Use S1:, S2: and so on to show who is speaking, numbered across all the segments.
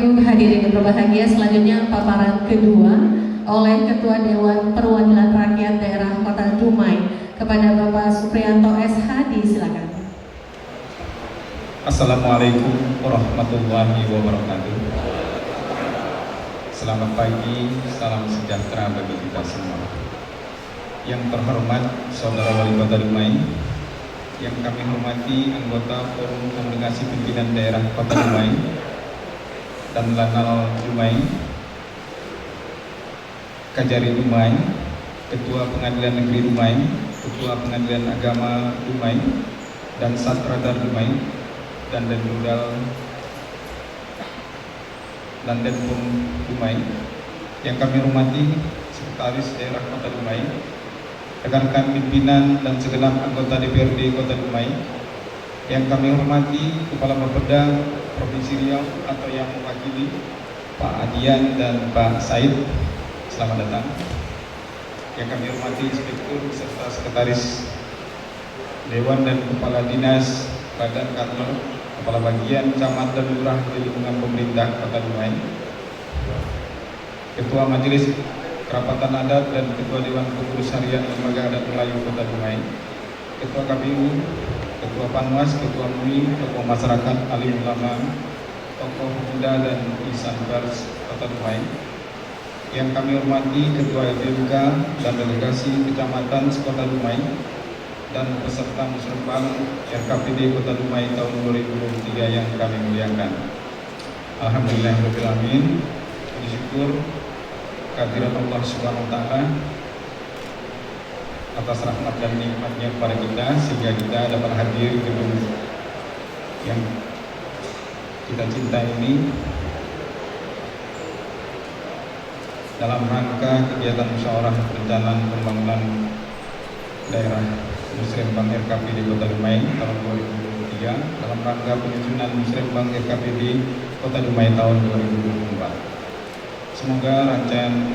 S1: Ibu hadirin yang berbahagia, selanjutnya paparan kedua oleh Ketua Dewan Perwakilan Rakyat Daerah Kota Dumai kepada Bapak Supriyanto S. Hadi, silakan.
S2: Assalamualaikum warahmatullahi wabarakatuh. Selamat pagi, salam sejahtera bagi kita semua. Yang terhormat Saudara Wali Kota Dumai, yang kami hormati anggota Forum Komunikasi Pimpinan Daerah Kota Dumai dan Lanal Dumai, Kajari Dumai, Ketua Pengadilan Negeri Dumai, Ketua Pengadilan Agama Dumai, dan Satradar Dumai, dan Denudal dan Denpom Dumai, yang kami hormati Sekretaris Daerah Kota Dumai, rekan-rekan pimpinan dan segenap anggota DPRD Kota Dumai, yang kami hormati Kepala Bapeda Provinsi Riau atau yang mewakili Pak Adian dan Pak Said, selamat datang. Yang kami hormati Inspektur serta Sekretaris Dewan dan Kepala Dinas Badan Kantor, Kepala Bagian Camat dan Lurah di lingkungan pemerintah Kota Dumai, Ketua Majelis Kerapatan Adat dan Ketua Dewan Pengurus Harian Lembaga Adat Melayu Kota Dumai, Ketua KPU, Ketua Panwas, Ketua MUI, Tokoh Masyarakat, Alim Ulama, Tokoh Muda dan Insan Pers Kota Dumai, yang kami hormati Ketua LBMK dan Delegasi Kecamatan Kota Dumai, dan peserta Musrembang RKPD Kota Dumai tahun 2023 yang kami muliakan. Alhamdulillahirrahmanirrahim. Puji syukur kehadiran Allah Subhanahu wa Ta'ala atas rahmat dan nikmatnya kepada kita, sehingga kita dapat hadir di gedung yang kita cintai ini dalam rangka kegiatan musyawarah perencanaan pembangunan daerah Musrembang RKPD Kota Dumai tahun 2023 dalam rangka penyusunan Musrembang RKPD Kota Dumai tahun 2024. Semoga rangkaian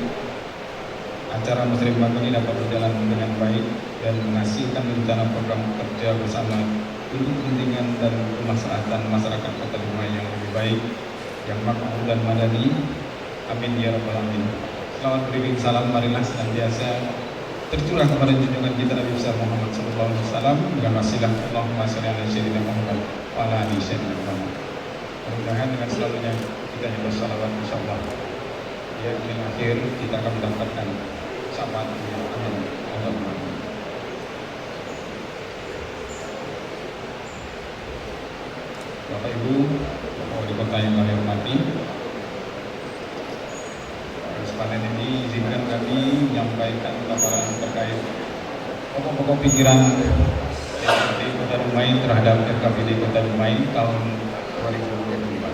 S2: acara Musrembang ini dapat berjalan dengan baik dan menghasilkan rencana program kerja bersama untuk kepentingan dan kemaslahatan masyarakat Kota Dumai yang lebih baik, yang makmur dan madani. Amin ya rabbal alamin. Selamat beriring salam, marilah senantiasa tercurah kepada junjungan kita Nabi besar Muhammad SAW dengan wasilah Allahumma shalli ala sayyidina Muhammad wa ala ali sayyidina Muhammad. Mudah-mudahan dengan selalunya kita bersalawat insyaallah di akhir kita akan mendapatkan syafaat yang amin. Allahumma. Bapak Ibu, Wali Kota yang kami hormati, panen ini izinkan kami menyampaikan paparan terkait pokok-pokok pikiran DPRD Kota Dumai terhadap RKPD Kota Dumai tahun 2024.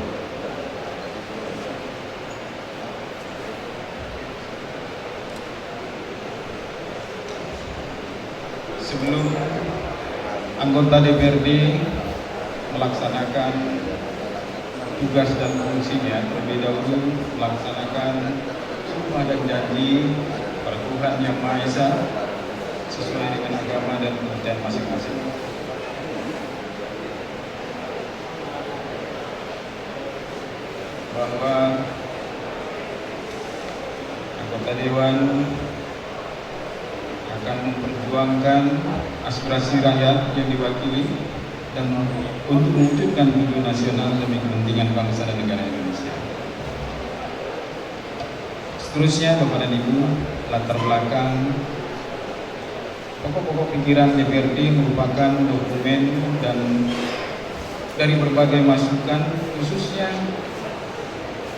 S2: Sebelum anggota DPRD melaksanakan tugas dan fungsinya, terlebih dahulu melaksanakan sumpah dan janji pada Tuhan Yang Maha Esa sesuai dengan agama dan kepercayaan masing-masing. Bahwa anggota Dewan akan memperjuangkan aspirasi rakyat yang diwakili dan untuk mewujudkan tujuan nasional demi kepentingan bangsa dan negara Indonesia. Seterusnya, Bapak dan Ibu, latar belakang pokok-pokok pikiran DPRD merupakan dokumen dan dari berbagai masukan, khususnya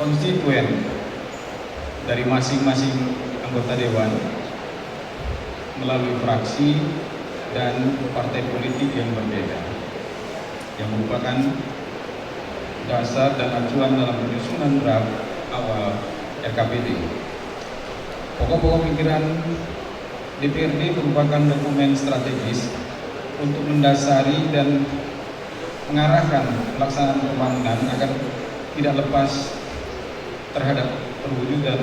S2: konstituen dari masing-masing anggota Dewan melalui fraksi dan partai politik yang berbeda, yang merupakan dasar dan acuan dalam penyusunan draft awal RKPD. Pokok-pokok pikiran DPRD merupakan dokumen strategis untuk mendasari dan mengarahkan pelaksanaan pembangunan agar tidak lepas terhadap perwujudan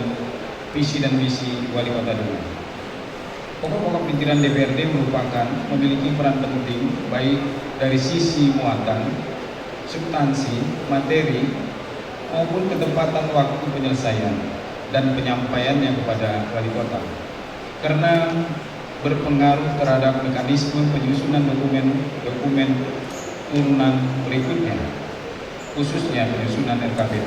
S2: visi dan misi Wali Kota Dumai. Pokok-pokok pikiran DPRD merupakan memiliki peran penting baik dari sisi muatan, substansi, materi, maupun ketepatan waktu penyelesaian dan penyampaiannya kepada wali kota, karena berpengaruh terhadap mekanisme penyusunan dokumen turunan berikutnya, khususnya penyusunan RKPD.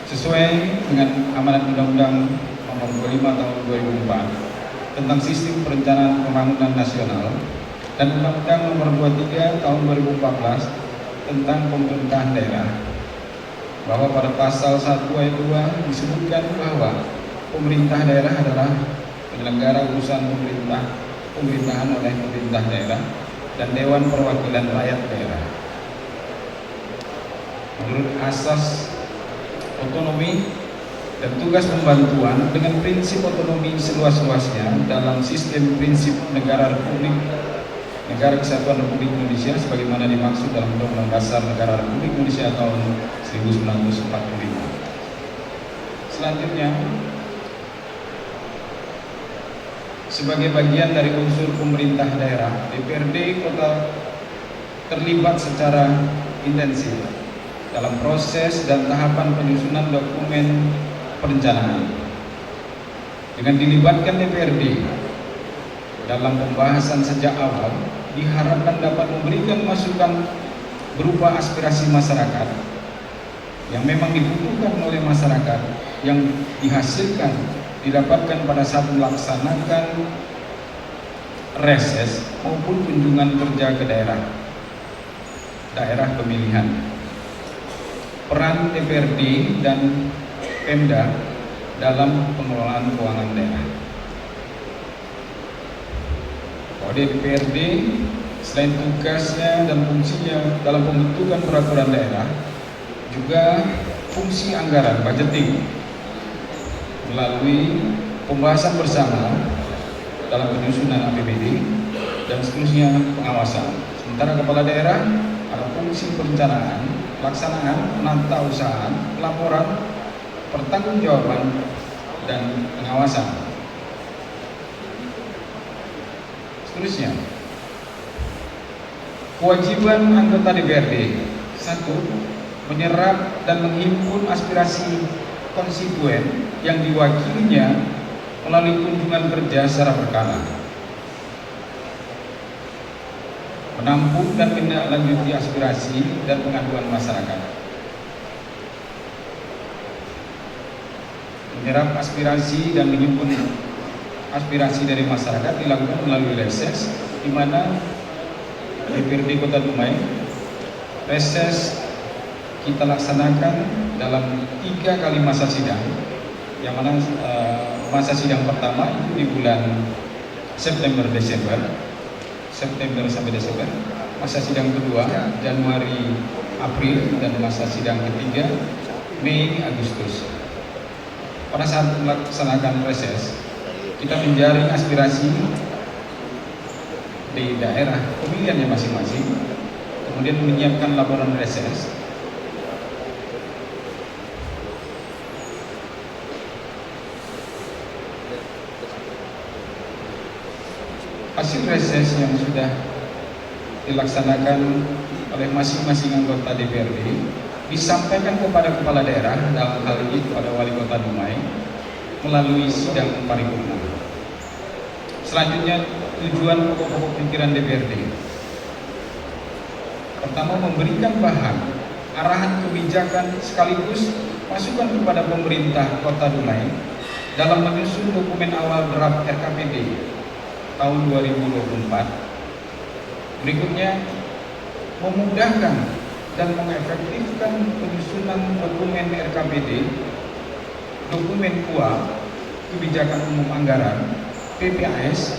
S2: Sesuai dengan amanat Undang-Undang Nomor 25 Tahun 2004 tentang Sistem Perencanaan Pembangunan Nasional dan Undang-Undang Nomor 23 Tahun 2014 tentang Pemerintahan Daerah, bahwa pada pasal 1 ayat 2 disebutkan bahwa pemerintah daerah adalah penyelenggara urusan pemerintahan oleh pemerintah daerah dan Dewan Perwakilan Rakyat Daerah. Menurut asas otonomi dan tugas pembantuan dengan prinsip otonomi seluas-luasnya dalam sistem prinsip negara Kesatuan Republik Indonesia sebagaimana dimaksud dalam Undang-Undang Dasar Negara Republik Indonesia tahun 1945. Selanjutnya, sebagai bagian dari unsur pemerintah daerah, DPRD Kota terlibat secara intensif dalam proses dan tahapan penyusunan dokumen perencanaan. Dengan dilibatkan DPRD dalam pembahasan sejak awal, diharapkan dapat memberikan masukan berupa aspirasi masyarakat yang memang dibutuhkan oleh masyarakat, yang didapatkan pada saat melaksanakan reses maupun kunjungan kerja ke daerah pemilihan. Peran DPRD dan Pemda dalam pengelolaan keuangan daerah. DPRD selain tugasnya dan fungsinya dalam pembentukan peraturan daerah, juga fungsi anggaran budgeting melalui pembahasan bersama dalam penyusunan APBD dan seterusnya pengawasan. Sementara kepala daerah ada fungsi perencanaan, pelaksanaan, penata usahaan, pelaporan, pertanggungjawaban dan pengawasan. Seterusnya, kewajiban anggota DPRD: 1. Menyerap dan menghimpun aspirasi konstituen yang diwakilinya melalui kunjungan kerja secara berkala, menampung dan menindaklanjuti aspirasi dan pengaduan masyarakat, menyerap aspirasi dan menghimpun aspirasi dari masyarakat dilakukan melalui reses, di mana DPRD Kota Dumai reses kita laksanakan dalam 3 kali masa sidang, yang mana masa sidang pertama itu di bulan September sampai Desember, masa sidang kedua Januari April, dan masa sidang ketiga Mei Agustus. Pada saat melaksanakan reses, kita menjaring aspirasi di daerah pemilihannya masing-masing, kemudian menyiapkan laporan reses, hasil reses yang sudah dilaksanakan oleh masing-masing anggota DPRD disampaikan kepada kepala daerah, dalam hal ini kepada wali kota Dumai, melalui sidang paripurna. Selanjutnya, tujuan pokok-pokok pikiran DPRD: pertama, memberikan bahan arahan kebijakan sekaligus masukan kepada pemerintah Kota Dumai dalam menyusun dokumen awal draft RKPD tahun 2024. Berikutnya, memudahkan dan mengefektifkan penyusunan dokumen RKPD, dokumen KUA, kebijakan umum anggaran, PPAS,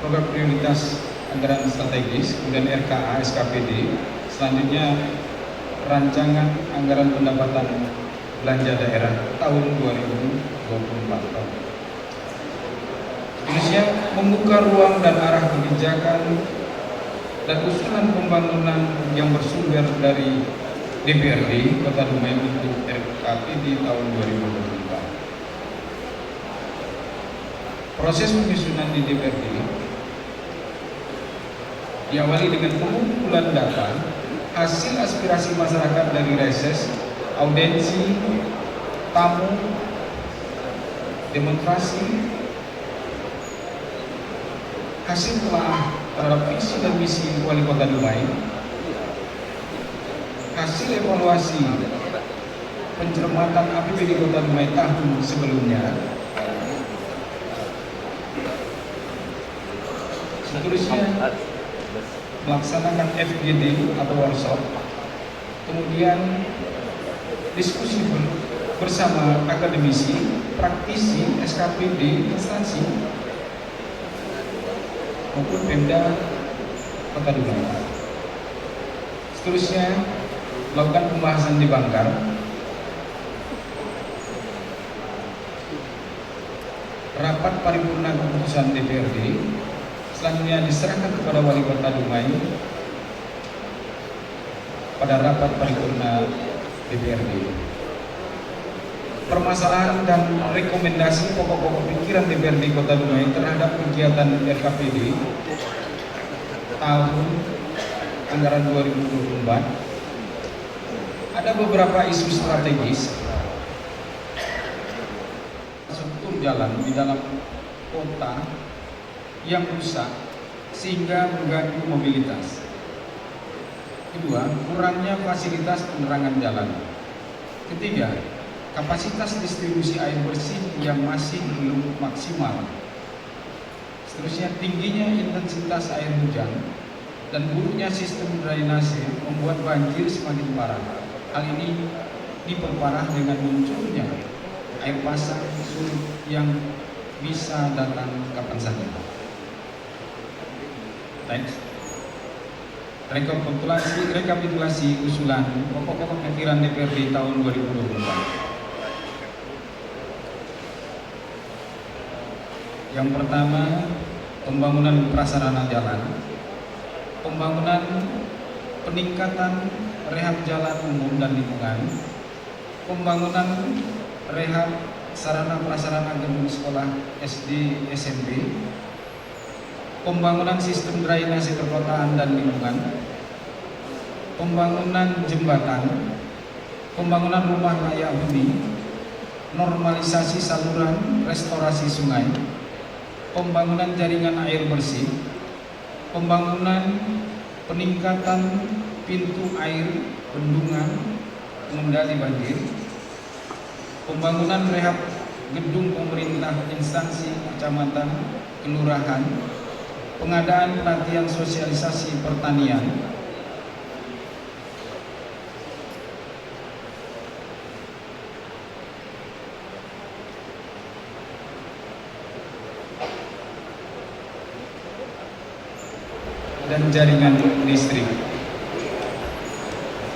S2: program prioritas anggaran strategis, kemudian RKA, SKPD, selanjutnya rancangan anggaran pendapatan belanja daerah tahun 2024. Indonesia membuka ruang dan arah kebijakan dan usulan pembangunan yang bersumber dari DPRD Kota Dumai untuk RKPD tahun 2024. Proses penyusunan di DPRD diawali dengan pengumpulan data hasil aspirasi masyarakat dari reses, audensi, tamu, demonstrasi, hasil telah terhadap visi dan misi Wali Kota Dumai, hasil evaluasi pencermatan APBD Kota Dumai tahun sebelumnya, seterusnya melaksanakan FGD atau workshop, kemudian diskusi bersama akademisi, praktisi, SKPD, instansi maupun Pemda Kota Dumai. Seterusnya melakukan pembahasan di Banggar, rapat paripurna keputusan DPRD, selanjutnya diserahkan kepada Wali Kota Dumai pada rapat paripurna DPRD. Permasalahan dan rekomendasi pokok-pokok pikiran DPRD Kota Dumai terhadap kegiatan RKPD tahun anggaran 2024, ada beberapa isu strategis struktur jalan di dalam kota yang rusak sehingga mengganggu mobilitas. Kedua, kurangnya fasilitas penerangan jalan. Ketiga, kapasitas distribusi air bersih yang masih belum maksimal. Seterusnya, tingginya intensitas air hujan dan buruknya sistem drainase membuat banjir semakin parah. Hal ini diperparah dengan munculnya air pasang surut yang bisa datang kapan saja. Next. Rekapitulasi usulan pokok-pokok pikiran DPRD tahun 2024. Yang pertama, pembangunan prasarana jalan, pembangunan peningkatan rehab jalan umum dan lingkungan, pembangunan rehab sarana prasarana gedung sekolah SD SMP, pembangunan sistem drainase perkotaan dan lingkungan, pembangunan jembatan, pembangunan rumah layak huni, normalisasi saluran, restorasi sungai, pembangunan jaringan air bersih, pembangunan peningkatan pintu air bendungan pengendali banjir, pembangunan rehab gedung pemerintah instansi kecamatan, kelurahan, pengadaan pelatihan sosialisasi pertanian, dan jaringan listrik.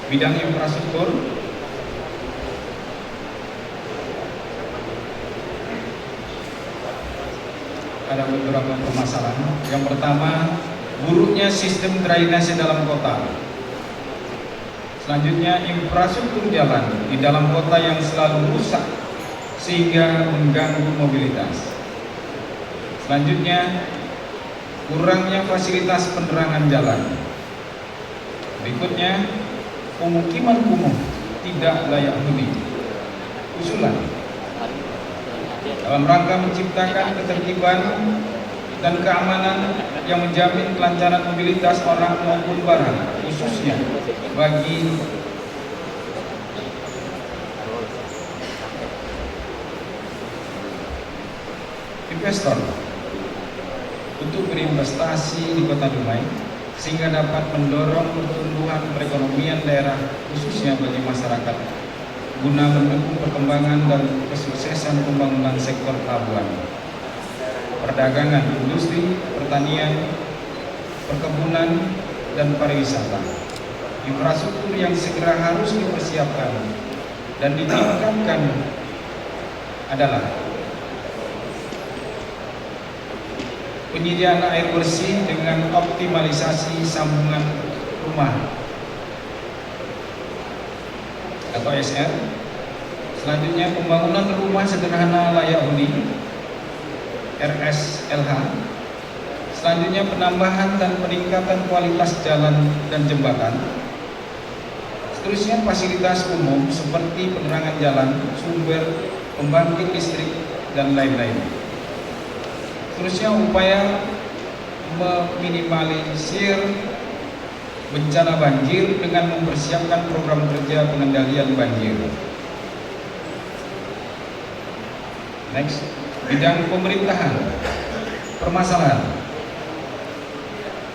S2: Bidang infrastruktur, ada beberapa permasalahan. Yang pertama, buruknya sistem drainase dalam kota. Selanjutnya, infrastruktur jalan di dalam kota yang selalu rusak sehingga mengganggu mobilitas. Selanjutnya, kurangnya fasilitas penerangan jalan. Berikutnya, pemukiman kumuh tidak layak huni. Usulan dalam rangka menciptakan ketertiban dan keamanan yang menjamin kelancaran mobilitas orang maupun barang, khususnya bagi investor untuk berinvestasi di Kota Dumai sehingga dapat mendorong pertumbuhan perekonomian daerah khususnya bagi masyarakat guna mendukung perkembangan dan kesuksesan pembangunan sektor pelabuhan, perdagangan, industri, pertanian, perkebunan, dan pariwisata. Infrastruktur yang segera harus dipersiapkan dan ditingkatkan adalah penyediaan air bersih dengan optimalisasi sambungan rumah atau SR. Selanjutnya, pembangunan rumah sederhana layak huni RSLH. Selanjutnya, penambahan dan peningkatan kualitas jalan dan jembatan. Seterusnya fasilitas umum seperti penerangan jalan, sumber pembangkit listrik, dan lain-lain. Seterusnya upaya meminimalisir bencana banjir dengan mempersiapkan program kerja pengendalian banjir. Next, bidang pemerintahan. Permasalahan: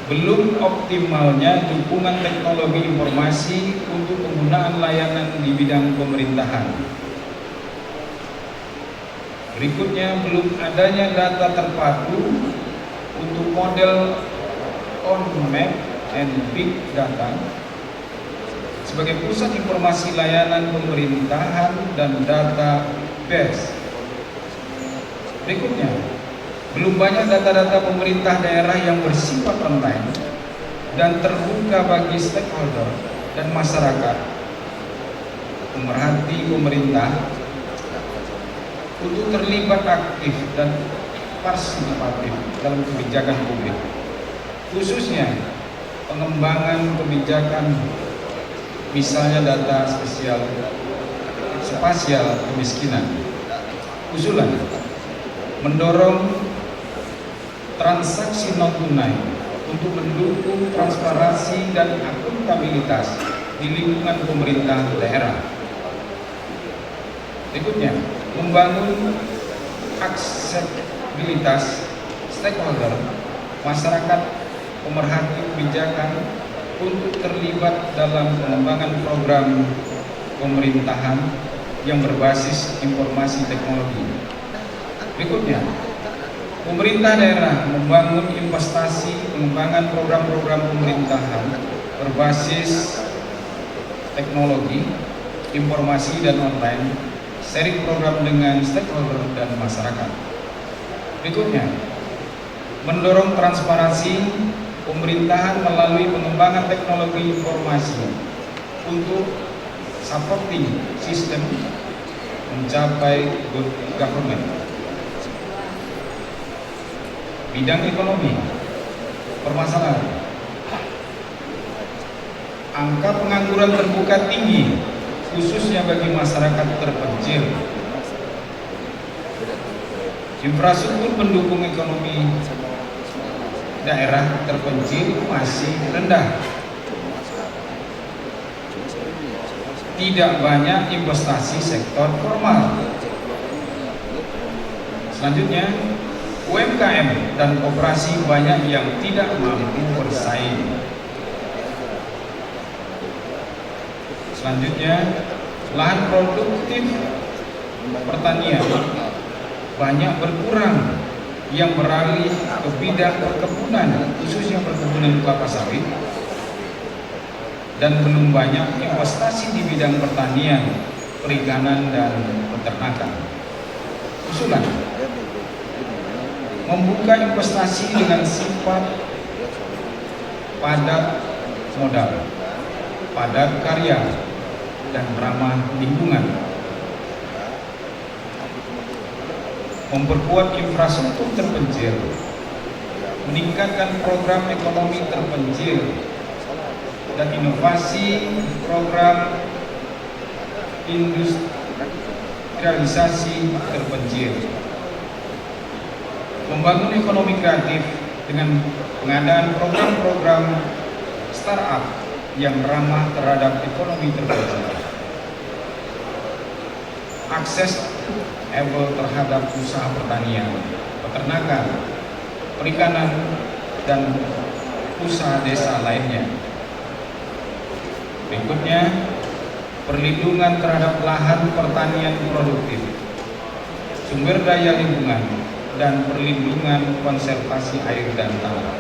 S2: belum optimalnya dukungan teknologi informasi untuk penggunaan layanan di bidang pemerintahan. Berikutnya, belum adanya data terpadu untuk model on-map and big data sebagai pusat informasi layanan pemerintahan dan database. Berikutnya, belum banyak data-data pemerintah daerah yang bersifat online dan terbuka bagi stakeholder dan masyarakat pemerhati pemerintah untuk terlibat aktif dan partisipatif dalam kebijakan publik, khususnya pengembangan kebijakan, misalnya data spasial kemiskinan. Usulan: mendorong transaksi non tunai untuk mendukung transparansi dan akuntabilitas di lingkungan pemerintah daerah. Berikutnya, membangun aksesibilitas stakeholder, masyarakat pemerhati kebijakan untuk terlibat dalam pengembangan program pemerintahan yang berbasis informasi teknologi. Berikutnya, pemerintah daerah membangun investasi pengembangan program-program pemerintahan berbasis teknologi, informasi dan online, sharing program dengan stakeholder dan masyarakat. Berikutnya, mendorong transparansi pemerintahan melalui pengembangan teknologi informasi untuk supporting sistem mencapai good government. Bidang ekonomi. Permasalahan: angka pengangguran terbuka tinggi, khususnya bagi masyarakat terpencil. Infrastruktur pendukung ekonomi daerah terpencil masih rendah. Tidak banyak investasi sektor formal. Selanjutnya, UMKM dan koperasi banyak yang tidak mampu bersaing. Selanjutnya, lahan produktif pertanian banyak berkurang yang beralih ke bidang perkebunan, khususnya perkebunan kelapa sawit, dan belum banyak investasi di bidang pertanian, perikanan, dan peternakan. Usulan: membuka investasi dengan sifat padat modal, padat karya, dan ramah lingkungan. Memperkuat infrastruktur terpencil, meningkatkan program ekonomi terpencil, dan inovasi program industrialisasi terpencil. Membangun ekonomi kreatif dengan pengadaan program-program startup yang ramah terhadap ekonomi terpencil. Akses terhadap usaha pertanian, peternakan, perikanan, dan usaha desa lainnya. Berikutnya, perlindungan terhadap lahan pertanian produktif, sumber daya lingkungan, dan perlindungan konservasi air dan tanah.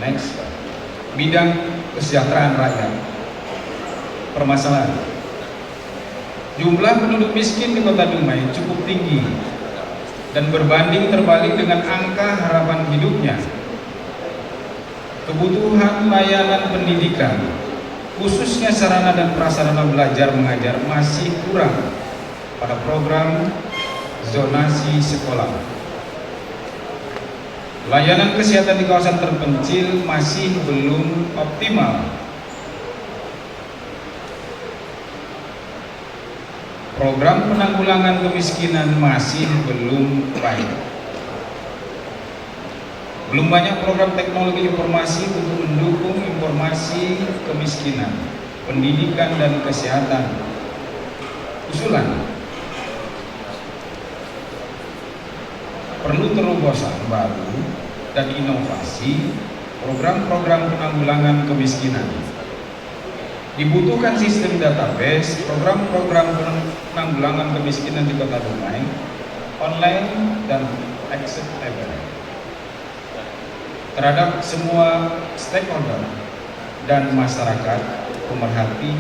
S2: Next, bidang kesejahteraan rakyat. Permasalahan: jumlah penduduk miskin di Kota Dumai cukup tinggi dan berbanding terbalik dengan angka harapan hidupnya. Kebutuhan layanan pendidikan, khususnya sarana dan prasarana belajar mengajar, masih kurang pada program zonasi sekolah. Layanan kesehatan di kawasan terpencil masih belum optimal program penanggulangan kemiskinan masih belum baik. Belum banyak program teknologi informasi untuk mendukung informasi kemiskinan, pendidikan dan kesehatan. Usulan, perlu terobosan baru dan inovasi program-program penanggulangan kemiskinan. Dibutuhkan sistem database program-program penanggulangan kemiskinan di Kota Dumai, online dan aksesibel terhadap semua stakeholder dan masyarakat pemerhati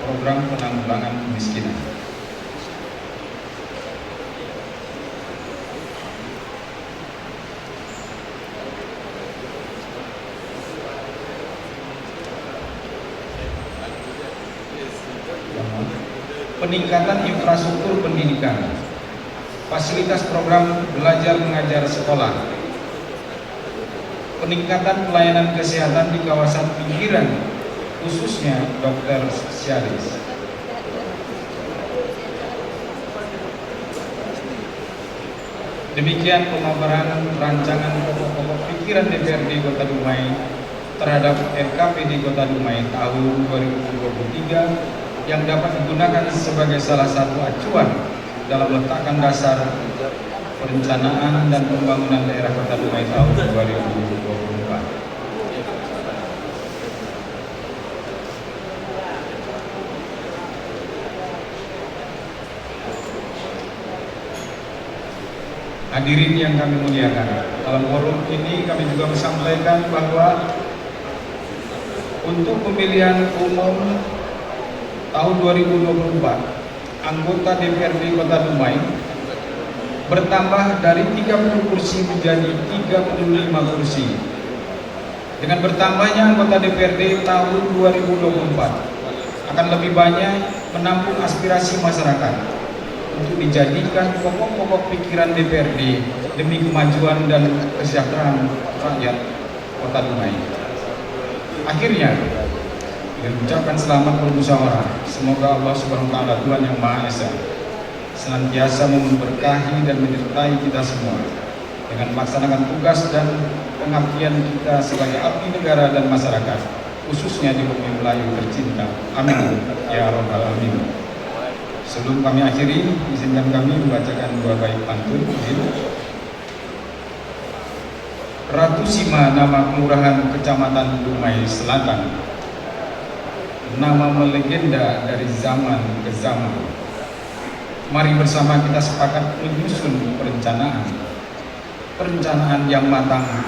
S2: program penanggulangan kemiskinan. Peningkatan infrastruktur pendidikan, fasilitas program belajar mengajar sekolah, peningkatan pelayanan kesehatan di kawasan pinggiran, khususnya dokter spesialis. Demikian pemaparan rancangan pokok-pokok pikiran DPRD Kota Dumai terhadap RKPD Kota Dumai tahun 2023 yang dapat digunakan sebagai salah satu acuan dalam letakkan dasar perencanaan dan pembangunan daerah Kota Dumai tahun 2024. Hadirin yang kami muliakan, dalam forum ini kami juga menyampaikan bahwa untuk pemilihan umum tahun 2024, anggota DPRD Kota Dumai bertambah dari 30 kursi menjadi 35 kursi. Dengan bertambahnya anggota DPRD tahun 2024 akan lebih banyak menampung aspirasi masyarakat untuk dijadikan pokok-pokok pikiran DPRD demi kemajuan dan kesejahteraan rakyat Kota Dumai. Akhirnya, dengan ucapan selamat bermusyawarah, semoga Allah Subhanahu wa Ta'ala, Tuhan yang Maha Esa, senantiasa memberkahi dan menyertai kita semua dengan melaksanakan tugas dan pengabdian kita sebagai abdi negara dan masyarakat, khususnya di bumi Melayu tercinta. Amin ya Rabbal Alamin. Sebelum kami akhiri, izinkan kami membacakan dua bait pantun. Ratu Sima, nama kelurahan Kecamatan Dumai Selatan, nama melegenda dari zaman ke zaman. Mari bersama kita sepakat menyusun perencanaan yang matang,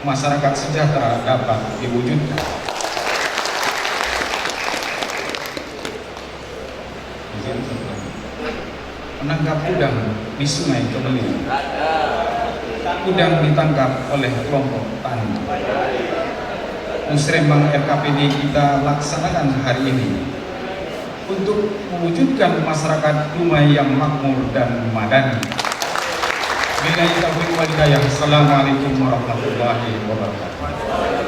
S2: masyarakat sejahtera dapat diwujudkan. Menangkap udang di Sungai Kemeli. Udang ditangkap oleh kelompok tani. Musrembang RKPD kita laksanakan hari ini untuk mewujudkan masyarakat Dumai yang makmur dan madani. Billahi taufiq wal hidayah. Assalamualaikum warahmatullahi wabarakatuh.